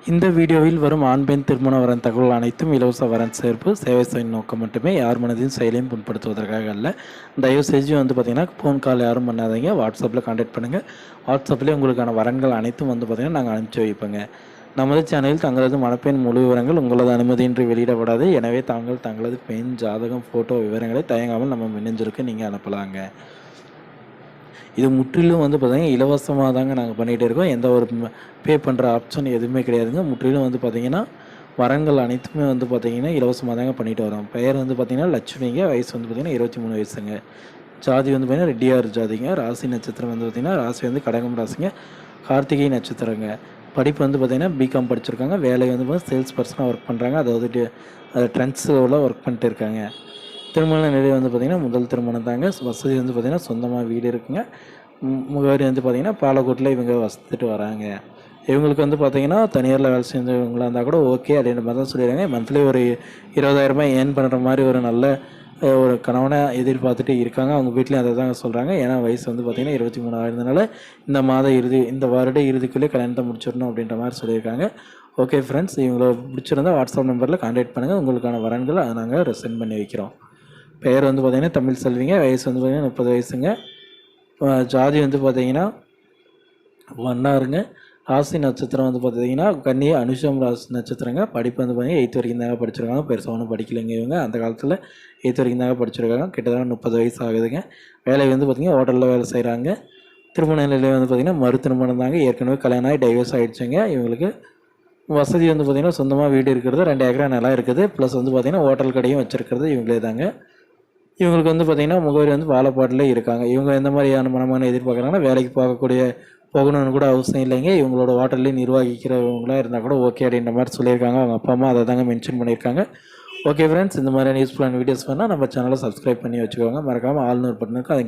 இந்த வீடியோவில் வரும் ஆண் பெண் திருமண வரன் தகவல் அனைத்தும் இலவச வரன் சேர்ப்பு சேவை செய்யும் நோக்கம் மட்டுமே. யார் மனதையும் செயலையும் புண்படுத்துவதற்காக அல்ல. தயவு செஞ்சு பார்த்திங்கன்னா ஃபோன் கால் யாரும் பண்ணாதீங்க. வாட்ஸ்அப்பில் கான்டாக்ட் பண்ணுங்கள். வாட்ஸ்அப்லேயே உங்களுக்கான வரன்கள் அனைத்தும் பார்த்திங்கன்னா நாங்கள் அனுப்பிச்சி வைப்போங்க. நமது சேனலில் தங்களது மணப்பெண் முழு விவரங்கள் உங்களது அனுமதியின்றி வெளியிடப்படாது. எனவே தங்களது பெண் ஜாதகம் ஃபோட்டோ விவரங்களை தயங்காமல் நம்ம மின்னஞ்சலுக்கு நீங்கள் அனுப்பலாங்க. இது முற்றிலும் பார்த்திங்கன்னா இலவசமாக தாங்க நாங்கள் பண்ணிகிட்டே இருக்கோம். எந்த ஒரு பே பண்ணுற ஆப்ஷன் எதுவுமே கிடையாதுங்க. முற்றிலும் பார்த்திங்கன்னா வரங்கள் அனைத்துமே பார்த்திங்கன்னா இலவசமாக தாங்க பண்ணிட்டு வரோம். பெயர் பார்த்திங்கன்னா லட்சுமிங்க. வயசு பார்த்திங்கன்னா 23 வயசுங்க. ஜாதி பார்த்திங்கன்னா ரெட்டியார் ஜாதிங்க. ராசி நட்சத்திரம் பார்த்திங்கன்னா ராசி கடகம் ராசிங்க. கார்த்திகை நட்சத்திரங்க. படிப்பு பார்த்திங்கன்னா பிகாம் படிச்சிருக்காங்க. வேலை சேல்ஸ் பர்சனாக ஒர்க் பண்ணுறாங்க. அதாவது ட்ரெண்ட்ஸில் ஒர்க் பண்ணிட்டு இருக்காங்க. திருமண நிலை பார்த்திங்கன்னா முதல் திருமணம் தாங்க. வசதி பார்த்திங்கன்னா சொந்தமாக வீடு இருக்குங்க. முகவரி பார்த்திங்கன்னா பாலக்கோட்டில் இவங்க வசித்துட்டு வராங்க. இவங்களுக்கு பார்த்திங்கன்னா தனியாரில் வேலை செஞ்சவங்களாக இருந்தால் கூட ஓகே அப்படின்ற மாதிரி தான் சொல்லிடுறாங்க. மந்த்லி ஒரு 20,000 ஏர்ன் பண்ணுற மாதிரி ஒரு நல்ல ஒரு கணவனை எதிர்பார்த்துட்டு இருக்காங்க. அவங்க வீட்லேயும் அதை தான் சொல்கிறாங்க. ஏன்னா வயசு பார்த்திங்கன்னா 23 ஆகிறதுனால இந்த வருட இறுதிக்குள்ளே கல்யாணத்தை முடிச்சிடணும் அப்படின்ற மாதிரி சொல்லியிருக்காங்க. ஓகே ஃப்ரெண்ட்ஸ், இவங்களை பிடிச்சிருந்தால் வாட்ஸ்அப் நம்பரில் கான்டாக்ட் பண்ணுங்கள். உங்களுக்கான வரன்கள் அதை நாங்கள் சென்ட் பண்ணி வைக்கிறோம். பெயர் பார்த்திங்கன்னா தமிழ் செல்விங்க. வயசு பார்த்திங்கன்னா 30 வயசுங்க. ஜாதி பார்த்திங்கன்னா வண்ணாருங்க. ராசி நட்சத்திரம் பார்த்திங்கன்னா கன்னி. அனுஷம் ராசி நட்சத்திரங்க. படிப்பு பார்த்திங்கன்னா 8th வரைக்கும் தாங்க படிச்சிருக்காங்க. பெருசாக ஒன்றும் படிக்கலைங்க. இவங்க அந்த காலத்தில் 8th வரைக்கும் தாங்க படிச்சிருக்காங்க. கிட்டத்தட்ட 30 வயசு ஆகுதுங்க. வேலை பார்த்திங்கன்னா ஹோட்டலில் வேலை செய்கிறாங்க. திருமண நிலையில் பார்த்திங்கன்னா மறு திருமணம் தாங்க. ஏற்கனவே கல்யாணம் ஆகி டைவர்ஸ் ஆகிடுச்சுங்க. இவங்களுக்கு வசதி பார்த்திங்கன்னா சொந்தமாக வீடு இருக்கிறது, 2 ஏக்கரா நிலம் இருக்குது. ப்ளஸ் பார்த்திங்கன்னா ஹோட்டல் கடையும் வச்சுருக்கிறது இவங்களே தாங்க. இவங்களுக்கு பார்த்திங்கன்னா முகவரி வாழைப்பாட்டில் இருக்காங்க. இவங்க எந்த மாதிரியான மனமான எதிர்பார்க்குறாங்கன்னா வேலைக்கு போகணும்னு கூட அவசியம் இல்லைங்க. இவங்களோட ஹோட்டல்லே நிர்வகிக்கிறவங்களாக இருந்தால் கூட ஓகே அப்படின்ற மாதிரி சொல்லியிருக்காங்க. அவங்க அப்பா அம்மா அதை தாங்க மென்ஷன் பண்ணியிருக்காங்க. ஓகே ஃப்ரெண்ட்ஸ், இந்த மாதிரியான யூஸ்ஃபுல்லான வீடியோஸ் பண்ணால் நம்ம சேனலை சப்ஸ்கிரைப் பண்ணி வச்சுக்கோங்க. மறக்காமல் ஆல்னு ஒரு பட்டனுக்கு அதை